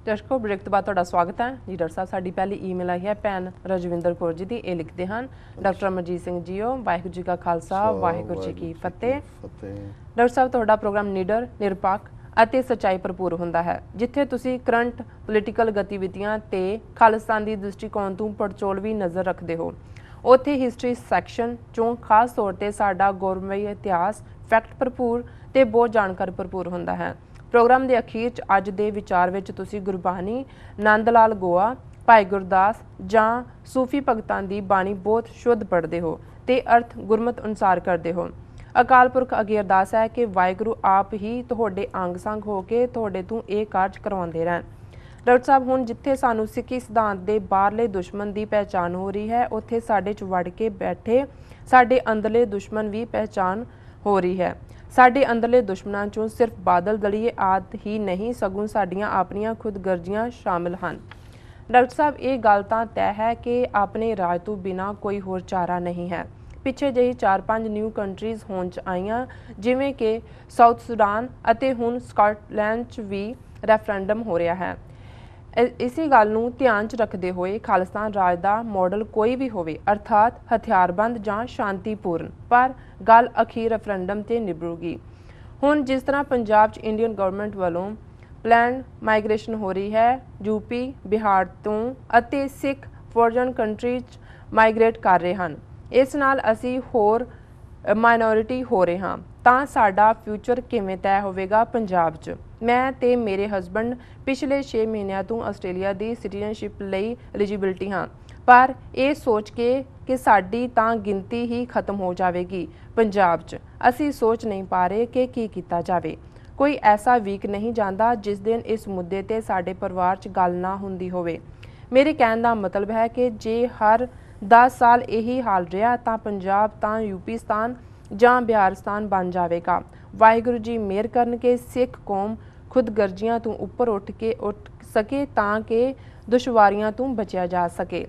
दर्शकों ब्रेक तो बाद स्वागत है जी। डॉक्टर साहब साडी पहली ईमेल आई है भैन रजविंदर कौर जी की। ये लिखते हैं डॉक्टर अमरजीत सिंह जीओ वाहिगुरू जी का खालसा वाहिगुरू जी की फतेह। डॉक्टर साहब तुहाडा प्रोग्राम निडर निरपक्ष ਅਤੇ सच्चाई भरपूर ਹੁੰਦਾ है। जिथे तुसी करंट पोलीटिकल गतिविधियां ते खालिस्तान की दृष्टिकोण ਤੋਂ ਪੜਚੋਲਵੀ नज़र रखते हो, ਉੱਥੇ हिस्टरी सैक्शन ਚੋਂ खास तौर ਤੇ ਸਾਡਾ ਗੌਰਵਮਈ ਇਤਿਹਾਸ फैक्ट भरपूर ਤੇ बहुत जानकारी भरपूर ਹੁੰਦਾ है। प्रोग्राम के अखीर च अज के विचार विच तुसी गुरबानी नंद लाल गोआ भाई गुरदास जां सूफी भगतां दी बाणी बहुत शुद्ध पढ़ते हो ते अर्थ गुरमत अनुसार करते हो। अकाल पुरख अगे अरदास है कि वाहिगुरू आप ही तुहाडे अंग संग हो के तुहाडे तों ये कार्ज करवाते रहन। डॉक्टर साहब हुण जिथे सानू सिक्खी सिद्धांत दे बाहरले दुश्मन की पहचान हो रही है, उत्थे साडे च वड़ के बैठे साडे अंदरले दुश्मन भी पहचान हो रही है। साडे अंदरले दुश्मनां चों सिर्फ बादल दलीए आदि ही नहीं सगों साडियां अपनियां खुदगर्जियां शामिल हैं। डॉक्टर साहब ये गल तां तय है कि अपने राज तो बिना कोई होर चारा नहीं है। पिछे जही 4-5 न्यू कंट्रीज़ होण च आईयां जिवें कि साउथ सुडान अते हुण स्काटलैंड च भी रैफरेंडम हो रहा है। इसी गल नूं ध्यान च रखते हुए खालिस्तान राज का मॉडल कोई भी होवे अर्थात हथियारबंद जां शांतिपूर्ण, पर गल अखीर रैफरेंडम ते निभरूगी। हुण जिस तरह पंजाब च इंडियन गवर्नमेंट वालों प्लैंड माइग्रेशन हो रही है, यूपी बिहार तो अते सिख फॉरन कंट्री च माइग्रेट कर रहे हैं, इस नाल असी होर माइनॉरिटी हो रहे हाँ, तां साडा फ्यूचर किवें तय होवेगा पंजाब च। मैं ते मेरे हसबैंड पिछले 6 महीनों तो आस्ट्रेलिया की सिटीजनशिप लई एलिजिबिलिटी हाँ, पर यह सोच के कि साडी तां गिनती ही खत्म हो जाएगी पंजाब च, असी सोच नहीं पा रहे कि की कीता जावे। कोई ऐसा वीक नहीं जाता जिस दिन इस मुद्दे ते साडे परिवार च गल ना हुंदी होवे। मेरे कहण दा मतलब है कि जे हर 10 साल यही हाल रहा तां पंजाब तां यूपीस्तान जां बिहारिस्तान बन जाएगा। वाहिगुरू जी मेहर करन के सिख कौम खुदगर्जियां तो उपर उठ सके तां कि दुश्वारियां तो बचिया जा सके।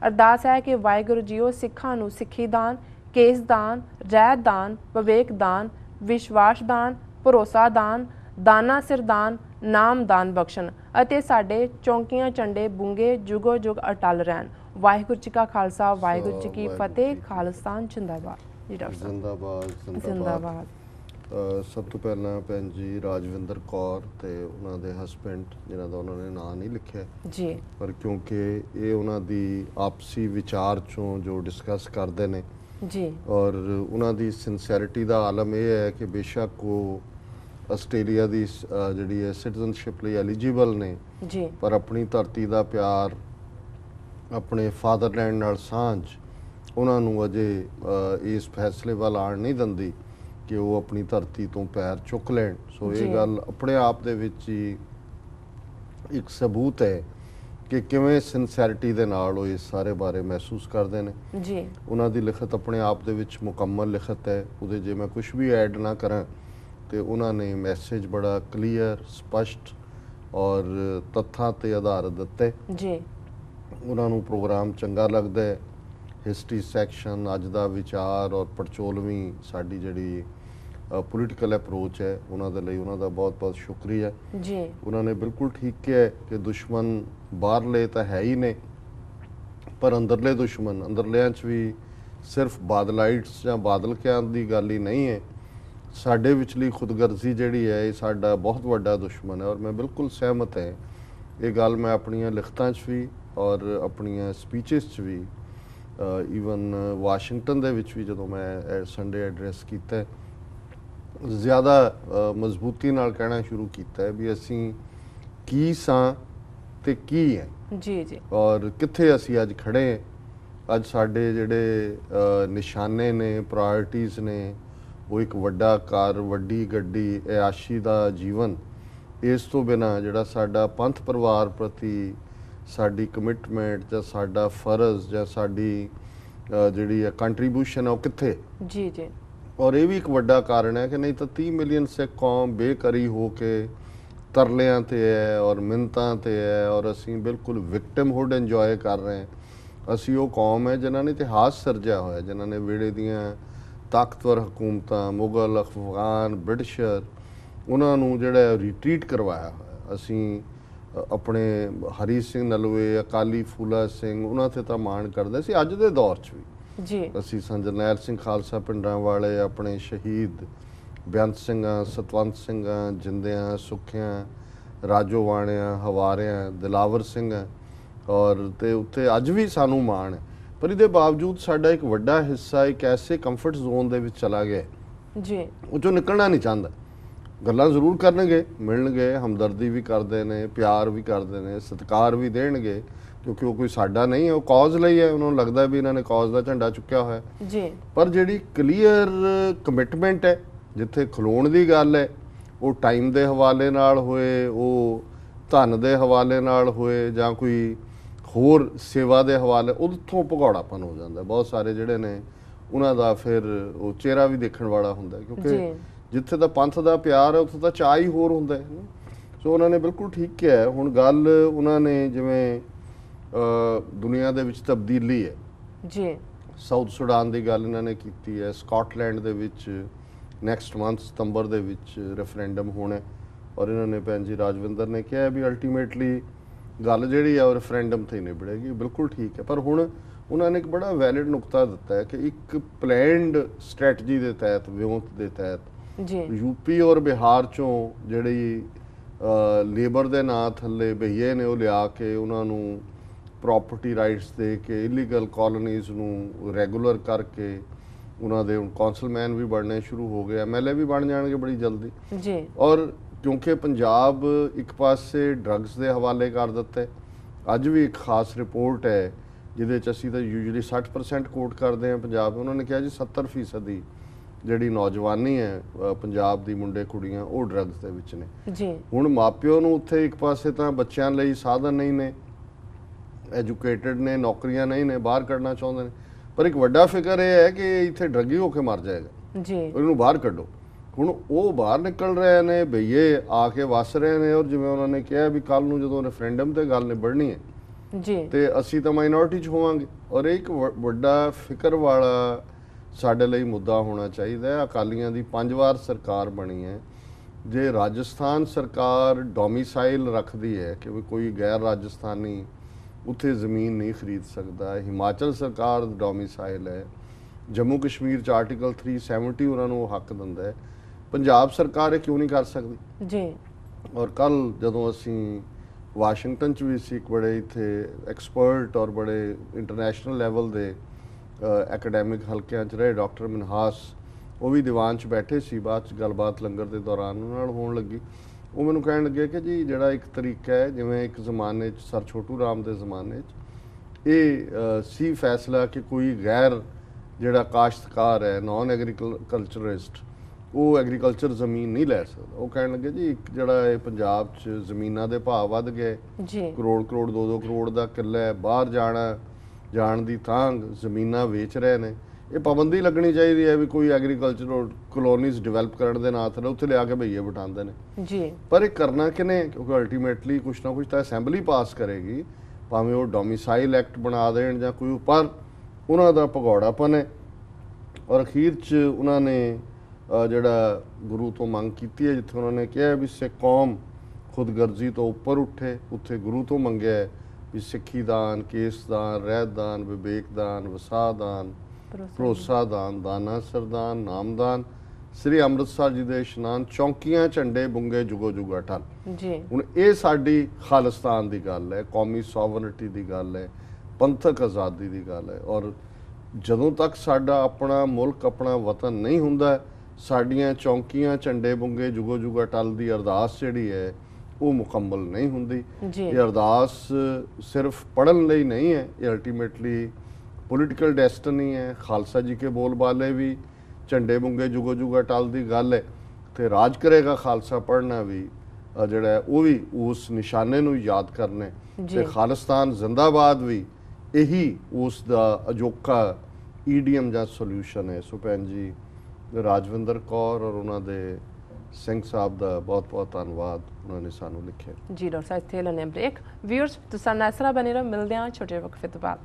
अरदास है कि वाहिगुरू जीओ सिखां नूं सिक्खी दान, केस दान, रहत दान, विवेक दान, विश्वास दान, भरोसा दान, दाना सिर दान, नाम दान बख्शण अते साडे चौंकियां झंडे बूंगे जुगो जुग अटल रहन। वाहिगुरू जी का खालसा वाहिगुरू जी की फतेह। खालिस्तान जिंदाबाद जी। डॉक्टर जिंदाबाद जिंदाबाद। सब तो पहला भैन जी राजविंदर कौर ते उन्हां दे हसबैंड जिन्हां दा उन्होंने नाम नहीं लिखिया जी, पर क्योंकि ये उन्हां दी आपसी विचार चों जो डिस्कस करते हैं जी, और उन्हां दी सिंसैरिटी दा आलम यह है कि बेशक वो आस्ट्रेलिया की जिहड़ी है सिटीजनशिप लई एलिजिबल ने जी, पर अपनी धरती का प्यार अपने फादरलैंड नाल सांझ उन्हां नूं अजे इस फैसले वाल आण नहीं दिंदी कि वो अपनी धरती तो पैर चुक लैन। सो ये गल अपने आप दे विच ही एक सबूत है कि किवें सिंसैरिटी दे नाल वो इस सारे बारे महसूस करते हैं जी। उन्हां दी लिखत अपने आप दे विच मुकम्मल लिखत है, उहदे जे मैं कुछ भी ऐड ना करा तो उन्होंने मैसेज बड़ा क्लीयर स्पष्ट और तत्थां ते आधारित दिते जी। उन्होंने प्रोग्राम चंगा लगता है। हिस्टरी सैक्शन अज का विचार और पड़चोलवी साड़ी जिहड़ी पोलीटिकल अप्रोच है उन्होंने लिए उन्होंने बहुत बहुत शुक्रिया जी। उन्होंने बिल्कुल ठीक किया कि दुश्मन बाहरले तो है ही ने पर अंदरले दुश्मन अंदरलियां च भी सिर्फ बादलाइट्स या बादलकियां की गल ही नहीं है, साडे विचली खुदगर्जी जिहड़ी है ये साडा बहुत वड्डा दुश्मन है। और मैं बिल्कुल सहमत है ये गल मैं अपनियां लिखतां च भी और अपनियां स्पीचेस च भी ईवन वाशिंगटन दे विच भी जदों मैं संडे एड्रैस किया ज़्यादा मजबूती नाल कहना शुरू किया है भी असी की सां ते की है जी जी और कित्थे असी अज खड़े हैं। अज साडे जिहड़े निशाने ने प्रायोरिटीज़ ने वो एक वड्डा कार वड्डी गड्डी ऐयाशी दा जीवन, इस तो बिना जिहड़ा साडा पंथ परिवार प्रति साडी कमिटमेंट जां साडा फर्ज जां साडी जिहड़ी कंट्रीब्यूशन है वो कित्थे जी जी। और ये भी एक वड्डा कारण है कि नहीं तो 30 मिलियन सिख कौम बेकरी हो के तरलियां ते है और मिन्नतां ते है और असी बिल्कुल विक्टिमहुड इंजॉय कर रहे हैं। असी वो कौम है जिन्होंने इतिहास सिरजा होया, जिन्होंने वेड़े दियां ताकतवर हुकूमतां मुगल अफगान ब्रिटिशर उन्होंने जिहड़ा रिट्रीट करवाया होया। असी ਆਪਣੇ ਹਰੀ ਸਿੰਘ ਨਲੂਏ, ਅਕਾਲੀ ਫੂਲਾ ਸਿੰਘ, ਉਹਨਾਂ ਤੇ ਤਾਂ ਮਾਣ ਕਰਦੇ ਸੀ। ਅੱਜ ਦੇ ਦੌਰ 'ਚ ਵੀ ਜੀ ਅਸੀਂ ਜਰਨੈਲ ਸਿੰਘ ਖਾਲਸਾ ਪਿੰਡਾਂ ਵਾਲੇ, ਆਪਣੇ ਸ਼ਹੀਦ ਬੇਅੰਤ ਸਿੰਘਾਂ, ਸਤਵੰਤ ਸਿੰਘਾਂ, ਜਿੰਦਿਆਂ, ਸੁੱਖਿਆਂ, ਰਾਜੋਵਾਣਿਆਂ, ਹਵਾਰਿਆਂ, ਦਿਲਾਵਰ ਸਿੰਘਾਂ ਔਰ ਤੇ ਉੱਤੇ ਅੱਜ ਵੀ ਸਾਨੂੰ ਮਾਣ ਹੈ। ਪਰ ਇਹਦੇ ਬਾਵਜੂਦ ਸਾਡਾ ਇੱਕ ਵੱਡਾ ਹਿੱਸਾ ਇੱਕ ਐਸੇ ਕੰਫਰਟ ਜ਼ੋਨ ਦੇ ਵਿੱਚ ਚਲਾ ਗਿਆ ਜੀ, ਉਹ 'ਚੋਂ ਨਿਕਲਣਾ ਨਹੀਂ ਚਾਹੁੰਦਾ। ਗੱਲਾਂ ਜ਼ਰੂਰ ਕਰਨਗੇ, ਮਿਲਣਗੇ, ਹਮਦਰਦੀ ਵੀ ਕਰਦੇ ਨੇ, ਪਿਆਰ ਵੀ ਕਰਦੇ ਨੇ, ਸਤਿਕਾਰ ਵੀ ਦੇਣਗੇ, ਕਿਉਂਕਿ ਉਹ ਕੋਈ ਸਾਡਾ ਨਹੀਂ ਹੈ, ਉਹ ਕੌਜ਼ ਲਈ ਹੈ। ਉਹਨਾਂ ਨੂੰ ਲੱਗਦਾ ਵੀ ਇਹਨਾਂ ਨੇ ਕੌਜ਼ ਦਾ ਝੰਡਾ ਚੁੱਕਿਆ ਹੋਇਆ ਜੀ। ਪਰ ਜਿਹੜੀ ਕਲੀਅਰ ਕਮਿਟਮੈਂਟ ਹੈ, ਜਿੱਥੇ ਖਲੋਣ ਦੀ ਗੱਲ ਹੈ, ਉਹ ਟਾਈਮ ਦੇ ਹਵਾਲੇ ਨਾਲ ਹੋਏ, ਉਹ ਧਨ ਦੇ ਹਵਾਲੇ ਨਾਲ ਹੋਏ, ਜਾਂ ਕੋਈ ਹੋਰ ਸੇਵਾ ਦੇ ਹਵਾਲੇ, ਉੱਥੋਂ ਭਗੌੜਾਪਨ ਹੋ ਜਾਂਦਾ। ਬਹੁਤ ਸਾਰੇ ਜਿਹੜੇ ਨੇ ਉਹਨਾਂ ਦਾ ਫਿਰ ਉਹ ਚਿਹਰਾ ਵੀ ਦੇਖਣ ਵਾਲਾ ਹੁੰਦਾ, ਕਿਉਂਕਿ ਜਿੱਥੇ ਦਾ ਪੰਥ ਦਾ ਪਿਆਰ ਹੈ ਉੱਥੇ ਤਾਂ ਚਾਅ ਹੀ ਹੋਰ ਹੁੰਦਾ ਹੈ। ਸੋ ਉਹਨਾਂ ਨੇ ਬਿਲਕੁਲ ਠੀਕ ਕਿਹਾ। ਹੁਣ ਗੱਲ ਉਹਨਾਂ ਨੇ ਜਿਵੇਂ ਦੁਨੀਆ ਦੇ ਵਿੱਚ ਤਬਦੀਲੀ ਹੈ ਜੀ, ਸਾਊਥ ਸੁਡਾਨ ਦੀ ਗੱਲ ਇਹਨਾਂ ਨੇ ਕੀਤੀ ਹੈ। ਸਕਾਟਲੈਂਡ ਦੇ ਵਿੱਚ ਨੈਕਸਟ ਮੰਥ ਸਤੰਬਰ ਦੇ ਵਿੱਚ ਰੈਫਰੈਂਡਮ ਹੋਣਾ ਔਰ ਇਹਨਾਂ ਨੇ ਭੈਣ ਜੀ ਰਾਜਵਿੰਦਰ ਨੇ ਕਿਹਾ ਵੀ ਅਲਟੀਮੇਟਲੀ ਗੱਲ ਜਿਹੜੀ ਆ ਉਹ ਰੈਫਰੈਂਡਮ ਤੇ ਹੀ ਨਿਬੜੇਗੀ। ਬਿਲਕੁਲ ਠੀਕ ਹੈ। ਪਰ ਹੁਣ ਉਹਨਾਂ ਨੇ ਇੱਕ ਬੜਾ ਵੈਲਿਡ ਨੁਕਤਾ ਦਿੱਤਾ ਹੈ ਕਿ ਇੱਕ ਪਲੈਨਡ ਸਟ੍ਰੈਟਜੀ ਦੇ ਤਹਿਤ, ਵਿਉਂਤ ਦੇ ਤਹਿਤ ਜੀ, ਯੂਪੀ ਔਰ ਬਿਹਾਰ ਚੋਂ ਜਿਹੜੀ ਲੇਬਰ ਦੇ ਨਾਂ ਥੱਲੇ ਭਈਏ ਨੇ ਉਹ ਲਿਆ ਕੇ ਉਹਨਾਂ ਨੂੰ ਪ੍ਰੋਪਰਟੀ ਰਾਈਟਸ ਦੇ ਕੇ ਇਲੀਗਲ ਕਾਲੋਨੀਜ਼ ਨੂੰ ਰੈਗੂਲਰ ਕਰਕੇ ਉਹਨਾਂ ਦੇ ਹੁਣ ਕੌਂਸਲਮੈਨ ਵੀ ਬਣਨੇ ਸ਼ੁਰੂ ਹੋ ਗਏ, MLA ਵੀ ਬਣ ਜਾਣਗੇ ਬੜੀ ਜਲਦੀ ਜੀ। ਔਰ ਕਿਉਂਕਿ ਪੰਜਾਬ ਇੱਕ ਪਾਸੇ ਡਰੱਗਸ ਦੇ ਹਵਾਲੇ ਕਰ ਦਿੱਤੇ। ਅੱਜ ਵੀ ਇੱਕ ਖਾਸ ਰਿਪੋਰਟ ਹੈ ਜਿਹਦੇ 'ਚ ਅਸੀਂ ਤਾਂ ਯੂਜੂਲੀ 60% ਕੋਟ ਕਰਦੇ ਹਾਂ ਪੰਜਾਬ। ਉਹਨਾਂ ਨੇ ਕਿਹਾ ਜੀ 70% ਦੀ ਜਿਹੜੀ ਨੌਜਵਾਨੀ ਹੈ ਪੰਜਾਬ ਦੀ, ਮੁੰਡੇ ਕੁੜੀਆਂ, ਉਹ ਡਰੱਗਸ ਦੇ ਵਿੱਚ ਨੇ ਜੀ। ਹੁਣ ਮਾਪਿਓ ਨੂੰ ਉੱਥੇ ਇੱਕ ਪਾਸੇ ਤਾਂ ਬੱਚਿਆਂ ਲਈ ਸਾਧਨ ਨਹੀਂ ਨੇ, ਐਜੂਕੇਟਡ ਨੇ, ਨੌਕਰੀਆਂ ਨਹੀਂ ਨੇ, ਬਾਹਰ ਕੱਢਣਾ ਚਾਹੁੰਦੇ ਨੇ, ਪਰ ਇੱਕ ਵੱਡਾ ਫਿਕਰ ਇਹ ਹੈ ਕਿ ਇੱਥੇ ਡਰੱਗੀ ਹੋ ਕੇ ਮਰ ਜਾਏਗਾ ਜੀ, ਉਹਨੂੰ ਬਾਹਰ ਕੱਢੋ। ਹੁਣ ਉਹ ਬਾਹਰ ਨਿਕਲ ਰਹੇ ਨੇ, ਭਈਏ ਆ ਕੇ ਵਸ ਰਹੇ ਨੇ ਔਰ ਜਿਵੇਂ ਉਹਨਾਂ ਨੇ ਕਿਹਾ ਵੀ ਕੱਲ ਨੂੰ ਜਦੋਂ ਰੈਫਰੈਂਡਮ ਤੇ ਗੱਲ ਨਿਬੜਨੀ ਹੈ ਜੀ ਤੇ ਅਸੀਂ ਤਾਂ ਮਾਈਨੋਰਿਟੀ 'ਚ ਹੋਵਾਂਗੇ। ਔਰ ਇੱਕ ਵੱਡਾ ਫਿਕਰ ਵਾਲਾ ਸਾਡੇ ਲਈ ਮੁੱਦਾ ਹੋਣਾ ਚਾਹੀਦਾ ਹੈ। ਅਕਾਲੀਆਂ ਦੀ 5 ਵਾਰ ਸਰਕਾਰ ਬਣੀ ਹੈ। ਜੇ ਰਾਜਸਥਾਨ ਸਰਕਾਰ ਡੋਮਿਸਾਈਲ ਰੱਖਦੀ ਹੈ ਕਿ ਕੋਈ ਗੈਰ ਰਾਜਸਥਾਨੀ ਉੱਥੇ ਜ਼ਮੀਨ ਨਹੀਂ ਖਰੀਦ ਸਕਦਾ, ਹਿਮਾਚਲ ਸਰਕਾਰ ਡੋਮਿਸਾਈਲ ਹੈ, ਜੰਮੂ ਕਸ਼ਮੀਰ 'ਚ ਆਰਟੀਕਲ 370 ਉਹਨਾਂ ਨੂੰ ਹੱਕ ਦਿੰਦਾ ਹੈ, ਪੰਜਾਬ ਸਰਕਾਰ ਇਹ ਕਿਉਂ ਨਹੀਂ ਕਰ ਸਕਦੀ ਜੀ। ਔਰ ਕੱਲ ਜਦੋਂ ਅਸੀਂ ਵਾਸ਼ਿੰਗਟਨ 'ਚ ਵੀ ਸੀ, ਇੱਕ ਬੜੇ ਇੱਥੇ ਐਕਸਪਰਟ ਔਰ ਬੜੇ ਇੰਟਰਨੈਸ਼ਨਲ ਲੈਵਲ ਦੇ ਐਕੈਡੈਮਿਕ ਹਲਕਿਆਂ 'ਚ ਰਹੇ ਡਾਕਟਰ ਮਨਹਾਸ, ਉਹ ਵੀ ਦੀਵਾਨ 'ਚ ਬੈਠੇ ਸੀ। ਬਾਅਦ 'ਚ ਗੱਲਬਾਤ ਲੰਗਰ ਦੇ ਦੌਰਾਨ ਉਹਨਾਂ ਨਾਲ ਹੋਣ ਲੱਗੀ। ਉਹ ਮੈਨੂੰ ਕਹਿਣ ਲੱਗੇ ਕਿ ਜੀ ਜਿਹੜਾ ਇੱਕ ਤਰੀਕਾ ਹੈ, ਜਿਵੇਂ ਇੱਕ ਜ਼ਮਾਨੇ 'ਚ ਸਰ ਛੋਟੂ ਰਾਮ ਦੇ ਜ਼ਮਾਨੇ 'ਚ ਇਹ ਸੀ ਫੈਸਲਾ ਕਿ ਕੋਈ ਗੈਰ ਜਿਹੜਾ ਕਾਸ਼ਤਕਾਰ ਹੈ, ਨੌਨ ਐਗਰੀਕਲਚਰਿਸਟ, ਉਹ ਐਗਰੀਕਲਚਰ ਜ਼ਮੀਨ ਨਹੀਂ ਲੈ ਸਕਦਾ। ਉਹ ਕਹਿਣ ਲੱਗੇ ਜੀ ਇੱਕ ਜਿਹੜਾ ਇਹ ਪੰਜਾਬ 'ਚ ਜ਼ਮੀਨਾਂ ਦੇ ਭਾਅ ਵੱਧ ਗਏ, ਕਰੋੜ 2-2 ਕਰੋੜ ਦਾ ਕਿੱਲਾ ਹੈ, ਬਾਹਰ ਜਾਣ ਦੀ ਤਾਂਘ, ਜ਼ਮੀਨਾਂ ਵੇਚ ਰਹੇ ਨੇ, ਇਹ ਪਾਬੰਦੀ ਲੱਗਣੀ ਚਾਹੀਦੀ ਹੈ ਵੀ ਕੋਈ ਐਗਰੀਕਲਚਰ ਕਲੋਨੀਜ਼ ਡਿਵੈਲਪ ਕਰਨ ਦੇ ਨਾਂ ਤੇ ਉੱਥੇ ਲਿਆ ਕੇ ਭਈਏ ਬਿਠਾਉਂਦੇ ਨੇ ਜੀ। ਪਰ ਇਹ ਕਰਨਾ ਕਿਨੇ? ਕਿਉਂਕਿ ਅਲਟੀਮੇਟਲੀ ਕੁਛ ਨਾ ਕੁਛ ਤਾਂ ਅਸੈਂਬਲੀ ਪਾਸ ਕਰੇਗੀ, ਭਾਵੇਂ ਉਹ ਡੋਮਿਸਾਈਲ ਐਕਟ ਬਣਾ ਦੇਣ ਜਾਂ ਕੋਈ, ਪਰ ਉਹਨਾਂ ਦਾ ਭਗੌੜਾਪਨ ਹੈ। ਔਰ ਅਖੀਰ 'ਚ ਉਹਨਾਂ ਨੇ ਜਿਹੜਾ ਗੁਰੂ ਤੋਂ ਮੰਗ ਕੀਤੀ ਹੈ, ਜਿੱਥੇ ਉਹਨਾਂ ਨੇ ਕਿਹਾ ਵੀ ਸਿੱਖ ਕੌਮ ਖੁਦਗਰਜ਼ੀ ਤੋਂ ਉੱਪਰ ਉੱਠੇ, ਉੱਥੇ ਗੁਰੂ ਤੋਂ ਮੰਗਿਆ ਵੀ ਸਿੱਖੀ ਦਾਨ, ਕੇਸ ਦਾਨ, ਰਹਿਤ ਦਾਨ, ਵਿਵੇਕ ਦਾਨ, ਵਸਾ ਦਾਨ, ਭਰੋਸਾ ਦਾਨ, ਦਾਨਾ ਸਰਦਾਨ, ਨਾਮਦਾਨ, ਸ੍ਰੀ ਅੰਮ੍ਰਿਤਸਰ ਜੀ ਦੇ ਇਸ਼ਨਾਨ, ਚੌਂਕੀਆਂ ਝੰਡੇ ਬੁੰਗੇ ਜੁਗੋ ਜੁਗ ਅਟਲ ਜੀ। ਹੁਣ ਇਹ ਸਾਡੀ ਖਾਲਿਸਤਾਨ ਦੀ ਗੱਲ ਹੈ, ਕੌਮੀ ਸੋਵਰਨਿਟੀ ਦੀ ਗੱਲ ਹੈ, ਪੰਥਕ ਆਜ਼ਾਦੀ ਦੀ ਗੱਲ ਹੈ। ਔਰ ਜਦੋਂ ਤੱਕ ਸਾਡਾ ਆਪਣਾ ਮੁਲਕ, ਆਪਣਾ ਵਤਨ ਨਹੀਂ ਹੁੰਦਾ, ਸਾਡੀਆਂ ਚੌਂਕੀਆਂ ਝੰਡੇ ਬੁੰਗੇ ਜੁਗੋ ਜੁਗ ਅਟਲ ਦੀ ਅਰਦਾਸ ਜਿਹੜੀ ਹੈ ਉਹ ਮੁਕੰਮਲ ਨਹੀਂ ਹੁੰਦੀ। ਇਹ ਅਰਦਾਸ ਸਿਰਫ ਪੜ੍ਹਨ ਲਈ ਨਹੀਂ ਹੈ, ਇਹ ਅਲਟੀਮੇਟਲੀ ਪੋਲੀਟੀਕਲ ਡੈਸਟਨੀ ਹੈ। ਖਾਲਸਾ ਜੀ ਕੇ ਬੋਲ ਬਾਲੇ ਵੀ ਝੰਡੇ ਬੁੰਗੇ ਜੁਗੋ ਜੁਗ ਅਟਲ ਦੀ ਗੱਲ ਹੈ, ਤੇ ਰਾਜ ਕਰੇਗਾ ਖਾਲਸਾ ਪੜ੍ਹਨਾ ਵੀ ਜਿਹੜਾ ਉਹ ਵੀ ਉਸ ਨਿਸ਼ਾਨੇ ਨੂੰ ਯਾਦ ਕਰਨਾ, ਤੇ ਖਾਲਿਸਤਾਨ ਜ਼ਿੰਦਾਬਾਦ ਵੀ ਇਹੀ ਉਸ ਦਾ ਅਜੋਕਾ ਈਡੀਐਮ ਜਾਂ ਸੋਲਿਊਸ਼ਨ ਹੈ। ਸੋ ਭੈਣ ਜੀ ਰਾਜਵਿੰਦਰ ਕੌਰ ਔਰ ਉਹਨਾਂ ਦੇ ਸਿੰਘ ਸਾਹਿਬ ਦਾ ਬਹੁਤ ਬਹੁਤ ਧੰਨਵਾਦ, ਉਹਨਾਂ ਨੇ ਸਾਨੂੰ ਲਿਖਿਆ ਜੀ। ਡਾਕਟਰ ਸਾਹਿਬ ਇੱਥੇ ਲੈਣੇ ਬ੍ਰੇਕ। ਵਿਊਅਰਸ ਤੁਸੀਂ ਨਾਲ ਇਸ ਤਰ੍ਹਾਂ ਬਣੇ ਰਹੋ, ਮਿਲਦੇ ਹਾਂ ਛੋਟੇ ਵਕਫੇ ਤੋਂ ਬਾਅਦ।